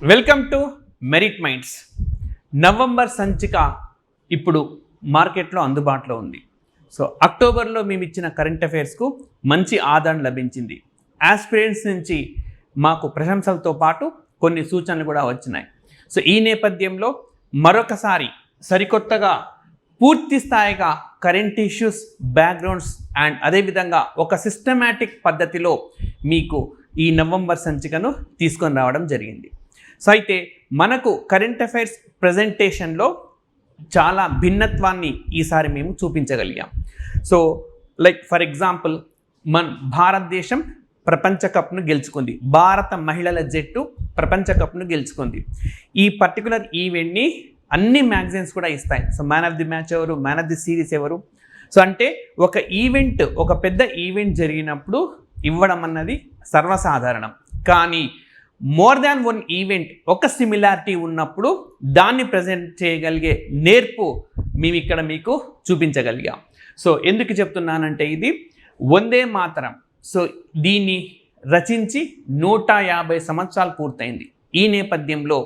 Welcome to merit minds. November సంచిక ఇప్పుడు మార్కెట్లో అందుబాటులో ఉంది. సో అక్టోబర్లో మేము ఇచ్చిన కరెంట్ అఫైర్స్కు మంచి ఆదరణ లభించింది. ఆస్పిరెంట్స్ నుంచి మాకు ప్రశంసలతో పాటు కొన్ని సూచనలు కూడా వచ్చినాయి. సో ఈ నేపథ్యంలో మరొకసారి సరికొత్తగా పూర్తి స్థాయిగా కరెంట్ ఇష్యూస్, బ్యాక్గ్రౌండ్స్ అండ్ అదేవిధంగా ఒక సిస్టమాటిక్ పద్ధతిలో మీకు ఈ నవంబర్ సంచికను తీసుకొని రావడం జరిగింది. సో అయితే మనకు కరెంట్ అఫైర్స్ ప్రజెంటేషన్లో చాలా భిన్నత్వాన్ని ఈసారి మేము చూపించగలిగాం. సో లైక్ ఫర్ ఎగ్జాంపుల్, మన భారతదేశం ప్రపంచ కప్ను గెలుచుకుంది. భారత మహిళల జట్టు ప్రపంచ కప్ను గెలుచుకుంది. ఈ పర్టికులర్ ఈవెంట్ని అన్ని మ్యాగజైన్స్ కూడా ఇస్తాయి. So man of the match ఎవరు, మ్యాన్ ఆఫ్ ది సిరీస్ ఎవరు. సో అంటే ఒక ఈవెంట్, ఒక పెద్ద ఈవెంట్ జరిగినప్పుడు ఇవ్వడం అన్నది సర్వసాధారణం. కానీ మోర్ దాన్ వన్ ఈవెంట్, ఒక సిమిలారిటీ ఉన్నప్పుడు దాన్ని ప్రజెంట్ చేయగలిగే నేర్పు మేము ఇక్కడ మీకు చూపించగలిగాం. సో ఎందుకు చెప్తున్నానంటే, ఇది వందే మాతరం. సో దీన్ని రచించి 150 సంవత్సరాలు పూర్తయింది. ఈ నేపథ్యంలో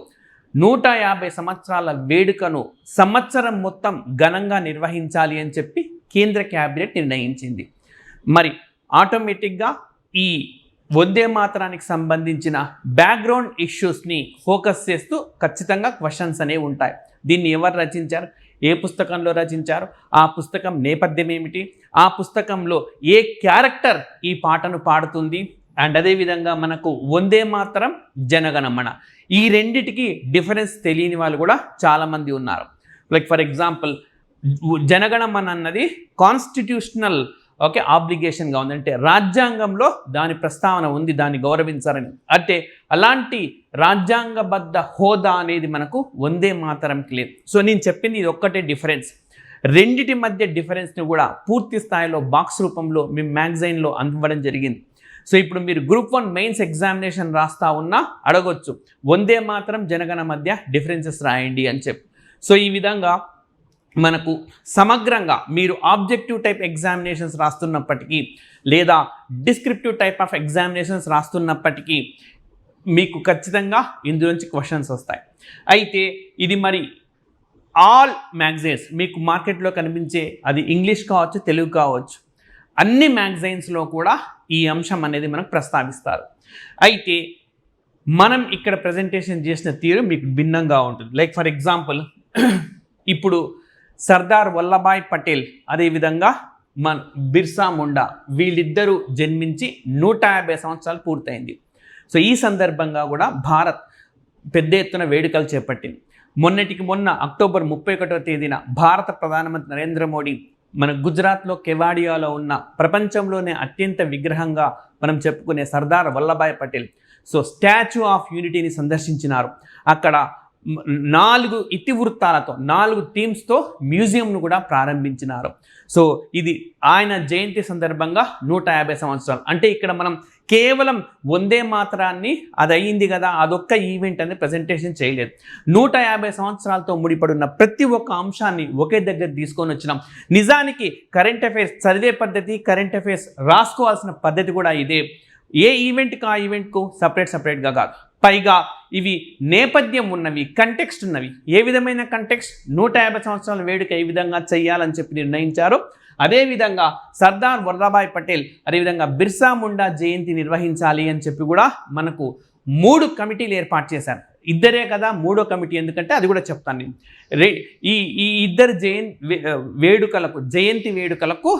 150 సంవత్సరాల వేడుకను సంవత్సరం మొత్తం ఘనంగా నిర్వహించాలి అని చెప్పి కేంద్ర క్యాబినెట్ నిర్ణయించింది. మరి ఆటోమేటిక్గా ఈ వందే మాతరానికి సంబంధించిన బ్యాక్గ్రౌండ్ ఇష్యూస్ని ఫోకస్ చేస్తూ ఖచ్చితంగా క్వశ్చన్స్ అనేవి ఉంటాయి. దీన్ని ఎవరు రచించారు, ఏ పుస్తకంలో రచించారు, ఆ పుస్తకం నేపథ్యం ఏమిటి, ఆ పుస్తకంలో ఏ క్యారెక్టర్ ఈ పాటను పాడుతుంది, అండ్ అదేవిధంగా మనకు వందే మాతరం, జనగణమన, ఈ రెండిటికి డిఫరెన్స్ తెలియని వాళ్ళు కూడా చాలామంది ఉన్నారు. లైక్ ఫర్ ఎగ్జాంపుల్, జనగణమన అన్నది కాన్స్టిట్యూషనల్ ఆబ్లిగేషన్గా ఉంది, అంటే రాజ్యాంగంలో దాని ప్రస్తావన ఉంది, దాన్ని గౌరవించాలని. అంటే అలాంటి రాజ్యాంగబద్ధ హోదా అనేది మనకు వందే మాతరంకి లేదు. సో నేను చెప్పింది ఇది ఒక్కటే డిఫరెన్స్. రెండిటి మధ్య డిఫరెన్స్ని కూడా పూర్తి స్థాయిలో బాక్స్ రూపంలో మేము మ్యాగజైన్లో అందివ్వడం జరిగింది. సో ఇప్పుడు మీరు గ్రూప్ 1 మెయిన్స్ ఎగ్జామినేషన్ రాస్తా ఉన్నా అడగొచ్చు, వందే మాతరం, జనగణ మధ్య డిఫరెన్సెస్ రాయండి అని చెప్పి. సో ఈ విధంగా మనకు సమగ్రంగా మీరు ఆబ్జెక్టివ్ టైప్ ఎగ్జామినేషన్స్ రాస్తున్నప్పటికీ లేదా డిస్క్రిప్టివ్ టైప్ ఆఫ్ ఎగ్జామినేషన్స్ రాస్తున్నప్పటికీ మీకు ఖచ్చితంగా ఇందులోంచి క్వశ్చన్స్ వస్తాయి. అయితే ఇది మరి ఆల్ మ్యాగజైన్స్ మీకు మార్కెట్లో కనిపించే, అది ఇంగ్లీష్ కావచ్చు, తెలుగు కావచ్చు, అన్ని మ్యాగజైన్స్లో కూడా ఈ అంశం అనేది మనకు ప్రస్తావిస్తారు. అయితే మనం ఇక్కడ ప్రజెంటేషన్ చేసిన తీరు మీకు భిన్నంగా ఉంటుంది. లైక్ ఫర్ ఎగ్జాంపుల్, ఇప్పుడు సర్దార్ వల్లభాయ్ పటేల్, అదేవిధంగా మన బిర్సా ముండా, వీళ్ళిద్దరూ జన్మించి 150 సంవత్సరాలు పూర్తయింది. సో ఈ సందర్భంగా కూడా భారత్ పెద్ద ఎత్తున వేడుకలు చేపట్టింది. మొన్నటికి మొన్న అక్టోబర్ 31వ తేదీన భారత ప్రధానమంత్రి నరేంద్ర మోడీ మన గుజరాత్లో కెవాడియాలో ఉన్న ప్రపంచంలోనే అత్యంత విగ్రహంగా మనం చెప్పుకునే Sardar Vallabhbhai Patel so statue of యూనిటీని సందర్శించినారు. అక్కడ 4 ఇతివృత్తాలతో, 4 థీమ్స్తో మ్యూజియంను కూడా ప్రారంభించినారు. సో ఇది ఆయన జయంతి సందర్భంగా 150 సంవత్సరాలు. అంటే ఇక్కడ మనం కేవలం వందే మాతరాన్ని, అది అయ్యింది కదా, అదొక్క ఈవెంట్ అనేది ప్రజెంటేషన్ చేయలేదు. 150 సంవత్సరాలతో ముడిపడున్న ప్రతి ఒక్క అంశాన్ని ఒకే దగ్గర తీసుకొని వచ్చినాం. నిజానికి కరెంట్ అఫైర్స్ చదివే పద్ధతి, కరెంట్ అఫైర్స్ రాసుకోవాల్సిన పద్ధతి కూడా ఇదే. ఏ ఈవెంట్కి ఆ ఈవెంట్కు సపరేట్గా కాదు. పైగా ఇవి నేపథ్యం ఉన్నవి, కంటెక్స్ట్ ఉన్నవి. ఏ విధమైన కంటెక్స్ట్, 150 సంవత్సరాల వేడుక ఏ విధంగా చేయాలని చెప్పి నిర్ణయించారు. అదేవిధంగా సర్దార్ వల్లభాయ్ పటేల్, అదేవిధంగా బిర్సా ముండా జయంతి నిర్వహించాలి అని చెప్పి కూడా మనకు 3 కమిటీలు ఏర్పాటు చేశారు. ఇద్దరే కదా, 3వ కమిటీ ఎందుకంటే అది కూడా చెప్తాను నేను. ఈ ఇద్దరు జయంతి వేడుకలకు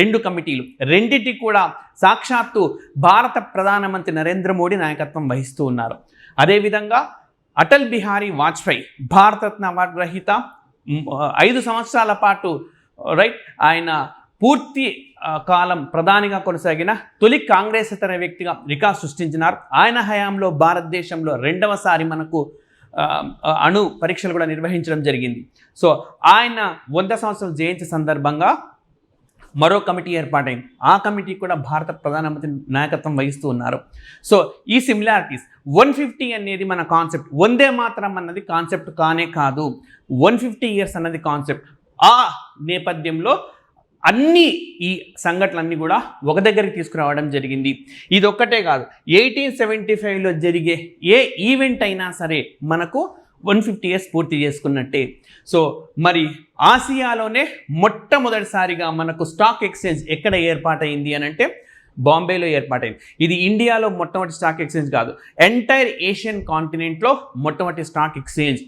2 కమిటీలు, రెండింటికి కూడా సాక్షాత్తు భారత ప్రధానమంత్రి నరేంద్ర మోడీ నాయకత్వం వహిస్తూ ఉన్నారు. అదేవిధంగా అటల్ బిహారీ వాజ్పేయి, భారతరత్న అవార్డు గ్రహీత, 5 సంవత్సరాల పాటు ఆయన పూర్తి కాలం ప్రధానిగా కొనసాగిన తొలి కాంగ్రెసేతర వ్యక్తిగా రికార్డు సృష్టించినారు. ఆయన హయాంలో భారతదేశంలో 2వసారి మనకు అణు పరీక్షలు కూడా నిర్వహించడం జరిగింది. సో ఆయన 100 సంవత్సరాల జయంతి సందర్భంగా మరో కమిటీ ఏర్పాటైంది. ఆ కమిటీ కూడా భారత ప్రధానమంత్రి నాయకత్వం వహిస్తూ ఉన్నారు. సో ఈ సిమిలారిటీస్, 150 అనేది మన కాన్సెప్ట్, వందే మాతరం అన్నది కాన్సెప్ట్ కానే కాదు, 150 ఇయర్స్ అన్నది కాన్సెప్ట్. ఆ నేపథ్యంలో అన్ని ఈ సంఘటనలన్నీ కూడా ఒక దగ్గరికి తీసుకురావడం జరిగింది. ఇది ఒక్కటే కాదు, 1875లో జరిగే ఏ ఈవెంట్ అయినా సరే మనకు 150 years పూర్తి చేసుకున్నట్టే. సో మరి ఆసియాలోనే మొట్టమొదటిసారిగా మనకు స్టాక్ ఎక్స్చేంజ్ ఎక్కడ ఏర్పాటైంది అని అంటే బాంబేలో ఏర్పాటైంది. ఇది ఇండియాలో మొట్టమొదటి స్టాక్ ఎక్స్చేంజ్ కాదు, ఎంటైర్ ఏషియన్ కాంటినెంట్లో మొట్టమొదటి స్టాక్ ఎక్స్చేంజ్.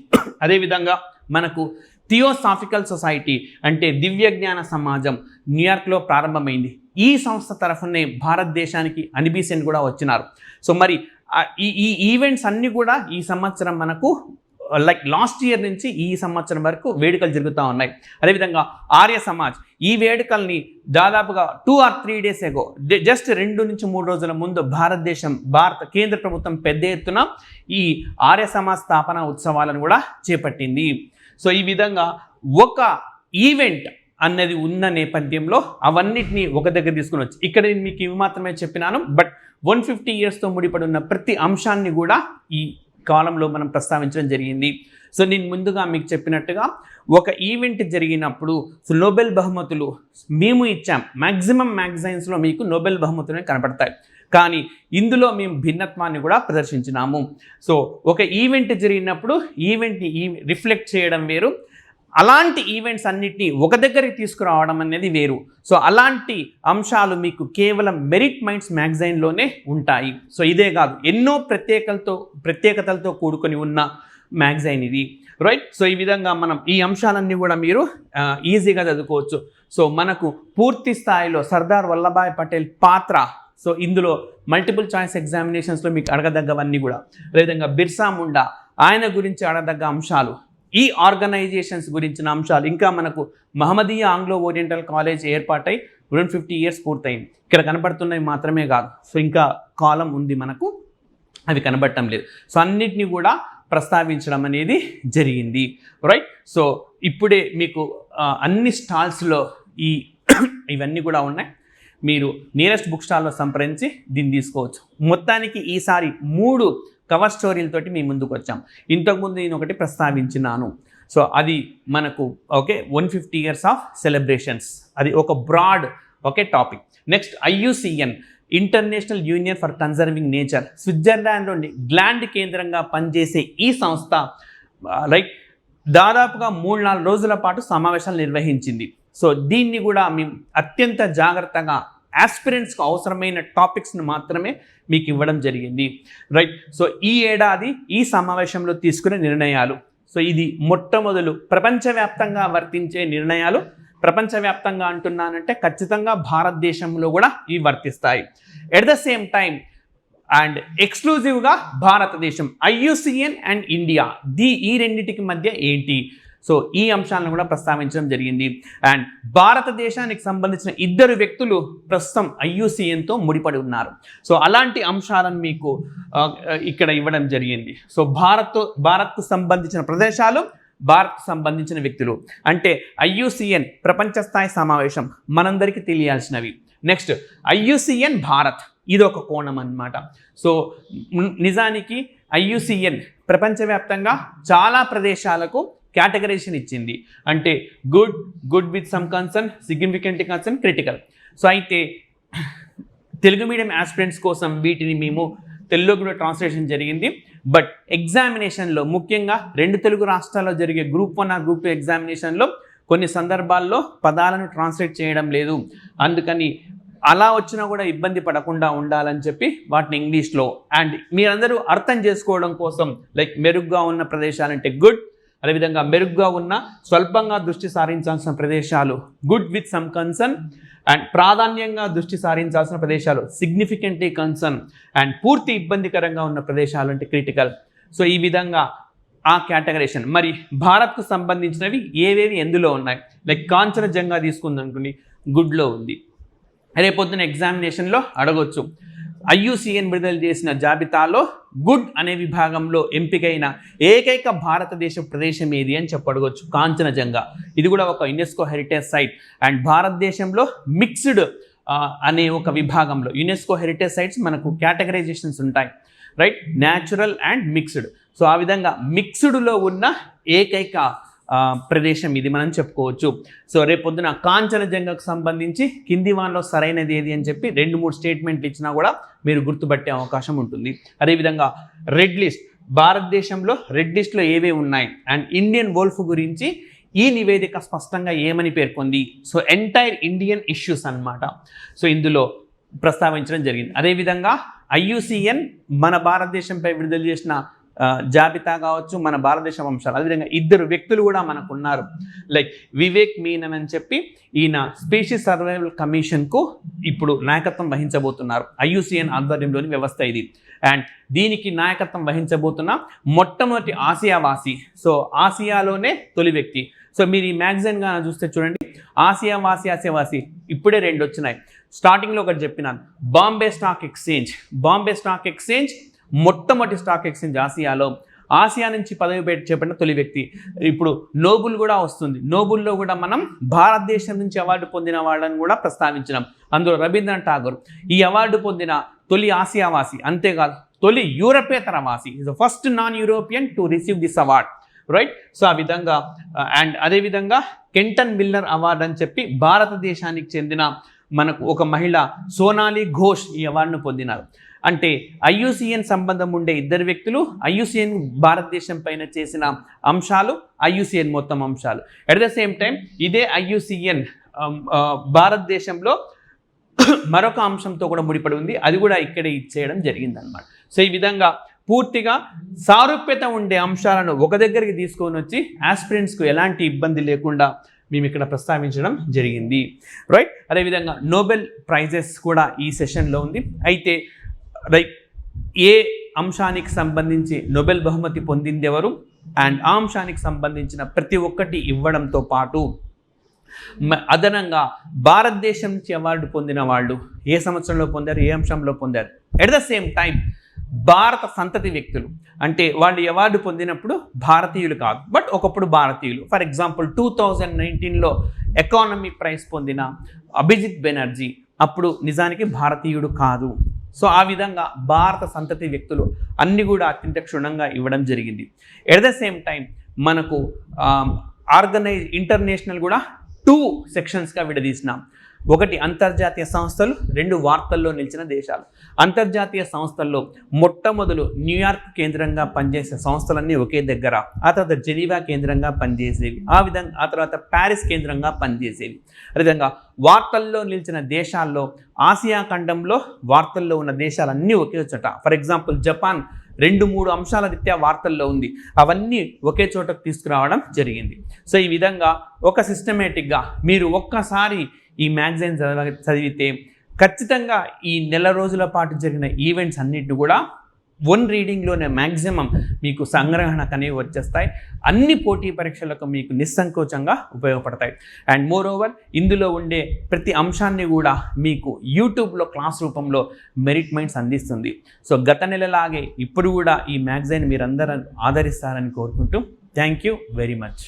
అదేవిధంగా మనకు థియోసాఫికల్ సొసైటీ అంటే దివ్య జ్ఞాన సమాజం న్యూయార్క్లో ప్రారంభమైంది. ఈ సంస్థ తరఫునే భారతదేశానికి అనిబీసెంట్ కూడా వచ్చినారు. సో మరి ఈ ఈవెంట్స్ అన్నీ కూడా ఈ సంవత్సరం మనకు లైక్ లాస్ట్ ఇయర్ నుంచి ఈ సంవత్సరం వరకు వేడుకలు జరుగుతూ ఉన్నాయి. అదేవిధంగా ఆర్య సమాజ్ ఈ వేడుకల్ని దాదాపుగా 2 or 3 days ఎగో జస్ట్ 2 నుంచి 3 రోజుల ముందు భారత కేంద్ర ప్రభుత్వం పెద్ద ఎత్తున ఈ ఆర్య సమాజ్ స్థాపన ఉత్సవాలను కూడా చేపట్టింది. సో ఈ విధంగా ఒక ఈవెంట్ అన్నది ఉన్న నేపథ్యంలో అవన్నిటినీ ఒక దగ్గర తీసుకుని వచ్చి ఇక్కడ నేను మీకు ఇవి మాత్రమే చెప్పినాను. బట్ 150 yearsతో ముడిపడి ఉన్న ప్రతి అంశాన్ని కూడా ఈ కాలంలో మనం ప్రస్తావించడం జరిగింది. సో నేను ముందుగా మీకు చెప్పినట్టుగా ఒక ఈవెంట్ జరిగినప్పుడు నోబెల్ బహుమతులు మేము ఇచ్చాం. మ్యాక్సిమం మ్యాగజైన్స్లో మీకు నోబెల్ బహుమతులు కనపడతాయి, కానీ ఇందులో మేము భిన్నత్వాన్ని కూడా ప్రదర్శించినాము. సో ఒక ఈవెంట్ జరిగినప్పుడు ఈవెంట్ని రిఫ్లెక్ట్ చేయడం వేరు, అలాంటి ఈవెంట్స్ అన్నిటినీ ఒక దగ్గరికి తీసుకురావడం అనేది వేరు. సో అలాంటి అంశాలు మీకు కేవలం మెరిట్ మైండ్స్ మ్యాగజైన్లోనే ఉంటాయి. సో ఇదే కాదు, ఎన్నో ప్రత్యేకతలతో కూడుకొని ఉన్న మ్యాగజైన్ ఇది, రైట్. సో ఈ విధంగా మనం ఈ అంశాలన్నీ కూడా మీరు ఈజీగా చదువుకోవచ్చు. సో మనకు పూర్తి స్థాయిలో సర్దార్ వల్లభాయ్ పటేల్ పాత్ర, సో ఇందులో మల్టిపుల్ చాయిస్ ఎగ్జామినేషన్స్లో మీకు అడగదగ్గవన్నీ కూడా, అదేవిధంగా బిర్సా ముండా ఆయన గురించి అడగదగ్గ అంశాలు, ఈ ఆర్గనైజేషన్స్ గురించిన అంశాలు, ఇంకా మనకు మహమ్మదీయ ఆంగ్లో ఓరియంటల్ కాలేజ్ ఏర్పాటై 150 years పూర్తయింది. ఇక్కడ కనబడుతున్నవి మాత్రమే కాదు, సో ఇంకా కాలం ఉంది మనకు, అవి కనబడటం లేదు. సో అన్నిటినీ కూడా ప్రస్తావించడం అనేది జరిగింది, రైట్. సో ఇప్పుడే మీకు అన్ని స్టాల్స్లో ఇవన్నీ కూడా ఉన్నాయి. మీరు నియరెస్ట్ బుక్ స్టాల్లో సంప్రదించి దీన్ని తీసుకోవచ్చు. మొత్తానికి ఈసారి 3 కవర్ స్టోరీలతోటి మీ ముందుకు వచ్చాం. ఇంతకుముందు నేను ఒకటి ప్రస్తావించినాను. సో అది మనకు 150 years ఆఫ్ సెలబ్రేషన్స్, అది ఒక broad topic. Next IUCN international union for conserving nature, స్విట్జర్లాండ్లోని గ్లాండ్ కేంద్రంగా పనిచేసే ఈ సంస్థ రైట్ దాదాపుగా 3-4 రోజుల పాటు సమావేశాలు నిర్వహించింది. సో దీన్ని కూడా మేము అత్యంత జాగ్రత్తగా ఆస్పిరెంట్స్కి అవసరమైన టాపిక్స్ను మాత్రమే మీకు ఇవ్వడం జరిగింది, రైట్. సో ఈ ఏడాది ఈ సమావేశంలో తీసుకునే నిర్ణయాలు, సో ఇది మొట్టమొదలు ప్రపంచవ్యాప్తంగా వర్తించే నిర్ణయాలు. ప్రపంచవ్యాప్తంగా అంటున్నానంటే ఖచ్చితంగా భారతదేశంలో కూడా ఇవి వర్తిస్తాయి. At the same time and ఎక్స్క్లూజివ్గా భారతదేశం, IUCN అండ్ ఇండియా ఈ రెండింటికి మధ్య ఏంటి, సో ఈ అంశాలను కూడా ప్రస్తావించడం జరిగింది. అండ్ భారతదేశానికి సంబంధించిన 2 వ్యక్తులు ప్రస్తుతం IUCNతో ముడిపడి ఉన్నారు. సో అలాంటి అంశాలను మీకు ఇక్కడ ఇవ్వడం జరిగింది. సో భారత్కు సంబంధించిన ప్రదేశాలు, భారత్కు సంబంధించిన వ్యక్తులు, అంటే IUCN ప్రపంచ స్థాయి సమావేశం మనందరికీ తెలియాల్సినవి. నెక్స్ట్ IUCN భారత్, ఇది ఒక కోణం అన్నమాట. సో నిజానికి IUCN ప్రపంచవ్యాప్తంగా చాలా ప్రదేశాలకు కేటగరైజేషన్ ఇచ్చింది, అంటే good with some concern, significant concern, critical. So అయితే తెలుగు మీడియం ఆస్పిరెంట్స్ కోసం వీటిని మేము తెలుగులో కూడా ట్రాన్స్లేషన్ జరిగింది. బట్ ఎగ్జామినేషన్లో ముఖ్యంగా 2 తెలుగు రాష్ట్రాల్లో జరిగే Group 1 or Group 2 ఎగ్జామినేషన్లో కొన్ని సందర్భాల్లో పదాలను ట్రాన్స్లేట్ చేయడం లేదు. అందుకని అలా వచ్చినా కూడా ఇబ్బంది పడకుండా ఉండాలని చెప్పి వాటిని ఇంగ్లీష్లో, అండ్ మీరందరూ అర్థం చేసుకోవడం కోసం లైక్ మెరుగ్గా ఉన్న ప్రదేశాలంటే గుడ్, అదేవిధంగా మెరుగ్గా ఉన్న స్వల్పంగా దృష్టి సారించాల్సిన ప్రదేశాలు good with some concern, and ప్రాధాన్యంగా దృష్టి సారించాల్సిన ప్రదేశాలు సిగ్నిఫికెంట్లీ కన్సర్న్, అండ్ పూర్తి ఇబ్బందికరంగా ఉన్న ప్రదేశాలు అంటే క్రిటికల్. సో ఈ విధంగా ఆ కేటగరైజేషన్. మరి భారత్కు సంబంధించినవి ఏవేవి ఎందులో ఉన్నాయి, లైక్ కాంచనజంగా తీసుకుందనుకోండి గుడ్లో ఉంది. రేపొద్దున ఎగ్జామినేషన్లో అడగొచ్చు, IUCN విడుదల చేసిన జాబితాలో గుడ్ అనే విభాగంలో ఎంపికైన ఏకైక భారతదేశ ప్రదేశం ఏది అని చెప్పడవచ్చు, కాంచనజంగా. ఇది కూడా ఒక యునెస్కో హెరిటేజ్ సైట్. అండ్ భారతదేశంలో మిక్స్డ్ అనే ఒక విభాగంలో యునెస్కో హెరిటేజ్ సైట్స్ మనకు కేటగరైజేషన్స్ ఉంటాయి, right, natural and mixed. So ఆ విధంగా మిక్స్డ్లో ఉన్న ఏకైక ప్రదేశం ఇది మనం చెప్పుకోవచ్చు. సో రేపొద్దున కాంచనజంగకు సంబంధించి కింది వాన్లో సరైనది ఏది అని చెప్పి 2-3 స్టేట్మెంట్లు ఇచ్చినా కూడా మీరు గుర్తుపట్టే అవకాశం ఉంటుంది. అదేవిధంగా రెడ్ లిస్ట్, భారతదేశంలో రెడ్ లిస్ట్లో ఏవే ఉన్నాయి అండ్ ఇండియన్ వోల్ఫ్ గురించి ఈ నివేదిక స్పష్టంగా ఏమని పేర్కొంది. సో ఎంటైర్ ఇండియన్ ఇష్యూస్ అన్నమాట. సో ఇందులో ప్రస్తావించడం జరిగింది. అదేవిధంగా IUCN మన భారతదేశంపై విడుదల చేసిన జాబితా కావచ్చు, మన భారతదేశం అంశాలు. అదేవిధంగా 2 వ్యక్తులు కూడా మనకు ఉన్నారు, లైక్ వివేక్ మీనన్ అని చెప్పి ఈయన స్పీషీస్ సర్వైవల్ కమిషన్కు ఇప్పుడు నాయకత్వం వహించబోతున్నారు. IUCN ఆధ్వర్యంలోని వ్యవస్థ ఇది. అండ్ దీనికి నాయకత్వం వహించబోతున్న మొట్టమొదటి ఆసియావాసి, సో ఆసియాలోనే తొలి వ్యక్తి. సో మీరు ఈ మ్యాగజైన్ కానీ చూస్తే చూడండి, ఆసియావాసి ఇప్పుడే 2 వచ్చినాయి. స్టార్టింగ్లో ఒకటి చెప్పినాను, బాంబే స్టాక్ ఎక్స్చేంజ్ మొట్టమొదటి స్టాక్ ఎక్స్చేంజ్ ఆసియాలో. ఆసియా నుంచి పదవి చేపట్టిన తొలి వ్యక్తి. ఇప్పుడు నోబుల్ కూడా వస్తుంది. నోబుల్లో కూడా మనం భారతదేశం నుంచి అవార్డు పొందిన వాళ్ళని కూడా ప్రస్తావించినాం. అందులో రవీంద్రనాథ్ ఠాగూర్ ఈ అవార్డు పొందిన తొలి ఆసియావాసి, అంతేకాదు తొలి యూరోపేతర వాసి, is the first non European to receive this award, right. So ఆ విధంగా అండ్ అదేవిధంగా కెంటన్ మిల్లర్ అవార్డు అని చెప్పి భారతదేశానికి చెందిన మనకు ఒక మహిళ సోనాలి ఘోష్ ఈ అవార్డును పొందినారు. అంటే IUCN సంబంధం ఉండే 2 వ్యక్తులు, IUCN భారతదేశం పైన చేసిన అంశాలు, IUCN మొత్తం అంశాలు. అట్ ద సేమ్ టైం ఇదే IUCN భారతదేశంలో మరొక అంశంతో కూడా ముడిపడి ఉంది, అది కూడా ఇక్కడే ఇచ్చేయడం జరిగిందనమాట. సో ఈ విధంగా పూర్తిగా సారూప్యత ఉండే అంశాలను ఒక దగ్గరికి తీసుకొని వచ్చి ఆస్పిరెంట్స్కు ఎలాంటి ఇబ్బంది లేకుండా మేము ఇక్కడ ప్రస్తావించడం జరిగింది, రైట్. అదేవిధంగా నోబెల్ ప్రైజెస్ కూడా ఈ సెషన్లో ఉంది. అయితే రైట్, ఏ అంశానికి సంబంధించి నోబెల్ బహుమతి పొందింది ఎవరు అండ్ ఆ అంశానికి సంబంధించిన ప్రతి ఒక్కటి ఇవ్వడంతో పాటు అదనంగా భారతదేశం నుంచి అవార్డు పొందిన వాళ్ళు ఏ సంవత్సరంలో పొందారు, ఏ అంశంలో పొందారు, ఎట్ ద సేమ్ టైం భారత సంతతి వ్యక్తులు, అంటే వాళ్ళు అవార్డు పొందినప్పుడు భారతీయులు కాదు బట్ ఒకప్పుడు భారతీయులు. ఫర్ ఎగ్జాంపుల్ 2019లో ఎకానమీ ప్రైజ్ పొందిన అభిజిత్ బెనర్జీ అప్పుడు నిజానికి భారతీయుడు కాదు. సో ఆ విధంగా భారత సంతతి వ్యక్తులు అన్ని కూడా అత్యంత క్షుణ్ణంగా ఇవ్వడం జరిగింది. ఎట్ ద సేమ్ టైం మనకు ఇంటర్నేషనల్ కూడా 2 సెక్షన్స్గా విడదీసినాం. ఒకటి అంతర్జాతీయ సంస్థలు, 2 వార్తల్లో నిలిచిన దేశాలు. అంతర్జాతీయ సంస్థల్లో మొట్టమొదలు న్యూయార్క్ కేంద్రంగా పనిచేసే సంస్థలన్నీ ఒకే దగ్గర, ఆ తర్వాత జెనీవా కేంద్రంగా పనిచేసేవి, ఆ తర్వాత ప్యారిస్ కేంద్రంగా పనిచేసేవి. అదేవిధంగా వార్తల్లో నిలిచిన దేశాల్లో ఆసియా ఖండంలో వార్తల్లో ఉన్న దేశాలన్నీ ఒకే చోట. ఫర్ ఎగ్జాంపుల్ జపాన్ 2-3 అంశాల రీత్యా వార్తల్లో ఉంది, అవన్నీ ఒకే చోటకు తీసుకురావడం జరిగింది. సో ఈ విధంగా ఒక సిస్టమేటిక్గా మీరు ఒక్కసారి ఈ మ్యాగజైన్ చదివితే ఖచ్చితంగా ఈ నెల రోజుల పాటు జరిగిన ఈవెంట్స్ అన్నిటిని కూడా 1 రీడింగ్లోనే మ్యాక్సిమం మీకు సంగ్రహణకు అనేవి వచ్చేస్తాయి. అన్ని పోటీ పరీక్షలకు మీకు నిస్సంకోచంగా ఉపయోగపడతాయి. అండ్ మోర్ ఓవర్ ఇందులో ఉండే ప్రతి అంశాన్ని కూడా మీకు యూట్యూబ్లో క్లాస్ రూపంలో మెరిట్ మైండ్స్ అందిస్తుంది. సో గత నెలలాగే ఇప్పుడు కూడా ఈ మ్యాగజైన్ మీరందరూ ఆదరిస్తారని కోరుకుంటూ థ్యాంక్ యూ వెరీ మచ్.